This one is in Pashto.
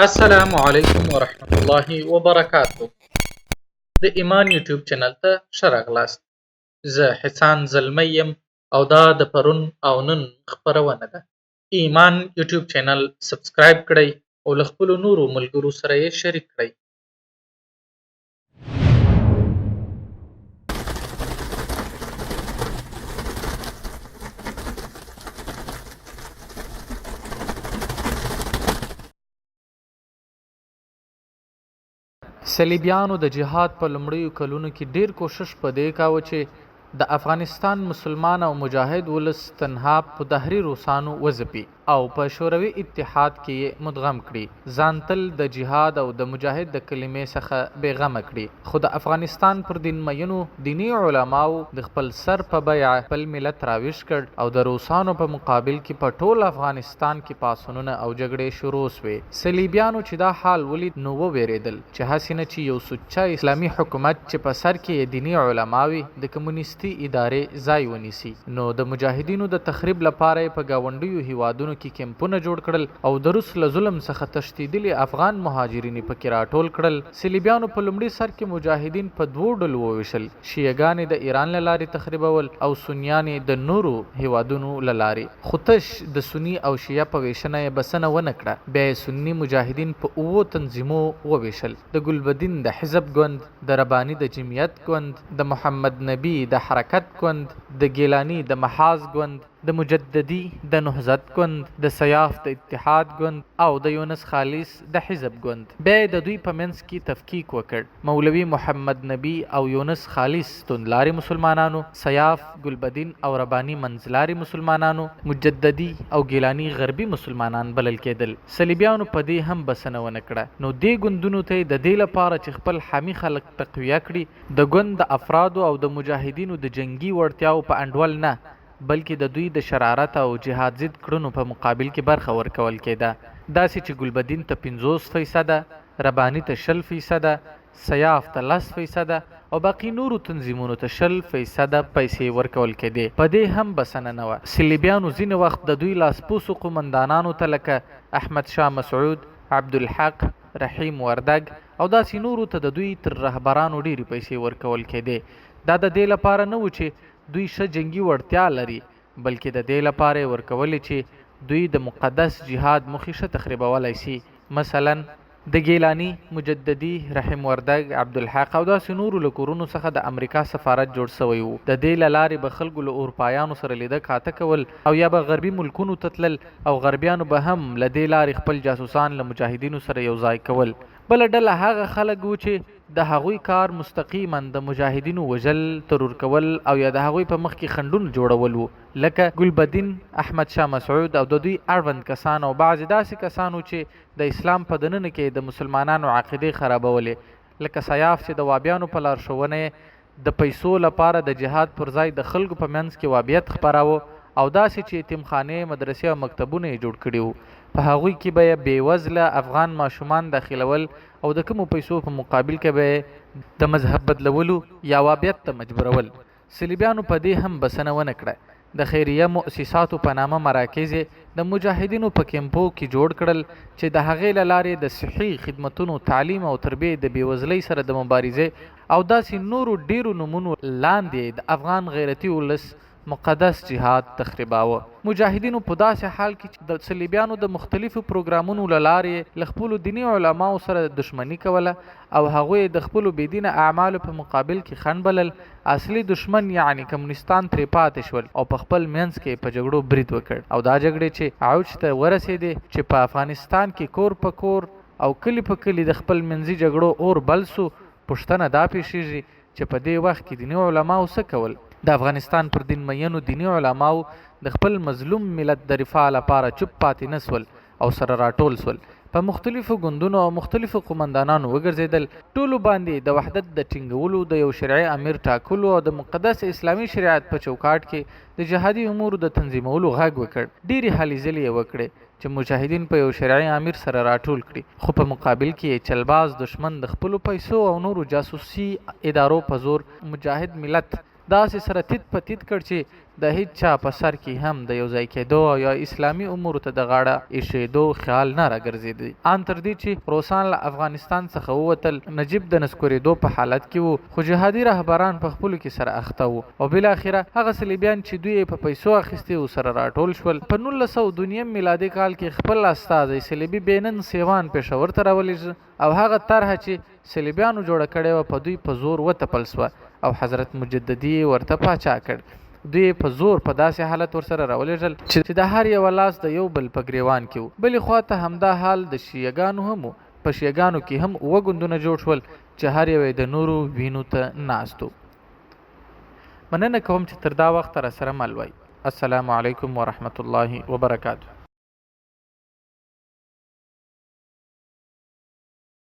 السلام علیکم ورحمت الله وبرکاتو. د ایمان یوټیوب چینل ته ښه راغلاست. زه حسان زلمی یم او دا د پرون او نن خپرونه ده. ایمان یوټیوب چینل سبسکرایب کړئ او له خپلو نورو ملګرو سره یې شریک کړئ. صلیبیانو د جهاد په لومړیو کلونو کې ډیر کوشش په دې کاوه چې د افغانستان مسلمان او مجاهد ولس تنها په دهري روسانو وځپي او په شوروي اتحاد کې یې مدغم کړي، ځان تل د جهاد او د مجاهد د کلمې څخه بېغمه کړي. خو د افغانستان پر دین مینو دیني علماو د خپل سر په بیعه خپل ملت راویش کړ او د روسانو په مقابل کې په ټول افغانستان کې پاڅونونه او جګړې شروع شوې. صلیبیانو چې دا حال ولید نو وویریدل چې هسې نه چې یو سوچه اسلامي حکومت چې په سر کې دیني علماوي د کمونیستي ادارې ځای ونیسي، نو د مجاهدینو د تخریب لپاره په گاونډیو هیوادونو کې کیمپونه جوړ کړل او د روس له ظلم څخه تښتېدلي افغان مهاجرین پکې راټول کړل. صلیبیانو په لومړي سر کې مجاهدین په دوو ډلو وویشل، شیعګانې د ایران له لارې تخریبول او سنیانې د نورو هیوادونو له لارې. خو تش د سني او شیعه په ویشنه یې بسنه ونه کړه. بیا یې سني مجاهدین په اوو تنظیمو وویشل: د ګلبدین د حزب ګوند، د رباني د جمعیت ګوند، د محمد نبی د حرکت ګوند، د ګیلانی د محاذ ګوند، د مجددي د نهضت ګوند، د سیاف د اتحاد ګوند او د یونس خالص د حزب ګوند. بیا د دوی په منځ کې تفکیک وکړ. مولوي محمد نبی او یونس خالص توندلاري مسلمانانو، سیاف، ګلبدین او رباني منځلاري مسلمانانو، مجددي او ګیلانی غربي مسلمانان بلل کېدل. صلیبیانو په دې هم بسنه ونه کړه، نو دې ګوندونو ته د دې لپاره چې خپل حامي خلک تقویه کړي، د ګوند د افرادو او د مجاهدینو د جنگي وړتیاو په انډول نه، بلکې د دوی د شرارت او جهاد ضد کړنو په مقابل کې برخه ورکول کېده. داسې چې ګلبدین ته 50%، رباني ته 60%، سیاف ته 10% او باقی نورو تنظیمونو ته 0% پیسې ورکول کېدې. په دې هم بسنه نه وه. صلیبیانو ځینې وخت د دوی لاسپوڅو قومندانانو ته لکه احمد شاه مسعود، عبدالحق، رحیم وردگ او داسې نورو ته د دوی تر رهبرانو ډېرې پیسې ورکول کېدې. دا د دې لپاره نه و چې دوی ښه جنگي وړتیا لري، بلکې د دې لپاره یې ورکولې چې دوی د مقدس جهاد موخې ښه تخریبولی سي. مثلا د ګیلانی، مجددي، رحیم وردگ، عبدالحق او داسې نورو له کورونو څخه د امریکا سفارت جوړ سوی و. د دې له لارې به خلکو له اروپایانو سره لیده کاته کول او یا به غربي ملکونو ته تلل او غربیانو به هم له دې لارې خپل جاسوسان له مجاهدینو سره یو ځای کول. بله ډله هغه خلک وو چې د هغوی کار مستقیما د مجاهدینو وژل، ترور کول او یا د هغوی په مخ کې خنډونه جوړول وو، لکه ګلبدین، احمد شاه مسعود او د دوی اړوند کسان او بعضې داسې کسانو چې د اسلام په دننه کې د مسلمانانو عقیدې خرابولې، لکه سیاف چې د وابیانو په لارښوونه د پیسو لپاره د جهاد پر ځای د خلکو په منځ کې وابیت خپراوه او داسې چې یتیمخانې، مدرسې او مکتبونه یې جوړ کړي وو. په هغوی کې به یې بېوزله افغان ماشومان داخلول او د کومو پیسو په مقابل کې به د مذهب بدلولو یا وابیت ته مجبورول. صلیبیانو په دې هم بسنه ونه کړه. د خیریه مؤسساتو په نامه مراکز د مجاهدینو په کیمپو کې جوړ کړل چې د هغې له لارې د صحي خدمتونو، تعلیم او تربیې د بېوزلۍ سره د مبارزې او داسې نورو ډیرو نومونو لاندې د افغان غیرتي ولس مقدس جهاد تخریباوه. مجاهدینو په داسې حال کې چې د صلیبیانو د مختلفو پروګرامونو له لارې له خپلو دیني علماو سره دښمني کوله او هغوی د خپلو بېدینه اعمالو په مقابل کې خنډ بلل، اصلي دښمن یعنی کمونستان ترې پاتې شول او په خپل منځ کې په جګړو برید وکړ او دا جګړې چې اوج ته ورسېدې چې په افغانستان کې کور په کور او کلی په کلی د خپل منځي جګړو اور بل سو. پوښتنه دا پیښیږي چې په دې وخت کې دیني علماو څه کول؟ د افغانستان پر دین مینو دیني علماو د خپل مظلوم ملت د رفاه لپاره چوپ پاتې نه سول او سره راټول سول. په مختلفو ګوندونو او مختلفو قومندانانو وګرځېدل. ټولو باندې د وحدت د ټینګولو، د یو شرعي امیر ټاکلو او د مقدس اسلامي شریعت په چوکاټ کې د جهادي امورو د تنظیمولو غږ وکړ. ډېرې هلې ځلې یې وکړې چې مجاهدین په یو شرعي امیر سره راټول کړي، خو په مقابل کې چلباز دشمن د خپلو پیسو او نورو جاسوسي ادارو په زور مجاهد ملت داسې سره تیت په تیت کړ چې د هیڅ چا په سر کې هم د یو ځای کېدو یا اسلامي امور ته د غاړه ایښېدو خیال نه راګرځېدی. ان تر دې چې روسان له افغانستان څخه ووتل، نجیب د نسکورېدو په حالت کې وو، خو جهادي رهبران په خپلو کې سره اخته وو او بالاخره هغه صلیبیان چې دوی په پیسو اخیستي و سره راټول شول. په 1902 میلادي کال کې خپل استازی صلیبي بینن سیوان پېښور ته راولېږه او هغه طرحه چې صلیبیانو جوړه کړې وه په دوی په زور وتپل سوه او حضرت مجددي ورته پاچا کړ. دوی په زور په داسې حالت ورسره راولېږل چې د هر یو لاس د یو بل په ګریوان کې و. بلې خوا ته همدا حال د شیعګانو هم و. په شیعګانو کې هم اووه ګوندونه جوړ شول چې هر یو د نورو وینو ته ناست و. مننه کوم چې تر دا وخته راسره مل وئ. السلام علیکم ورحمة الله وبرکاته.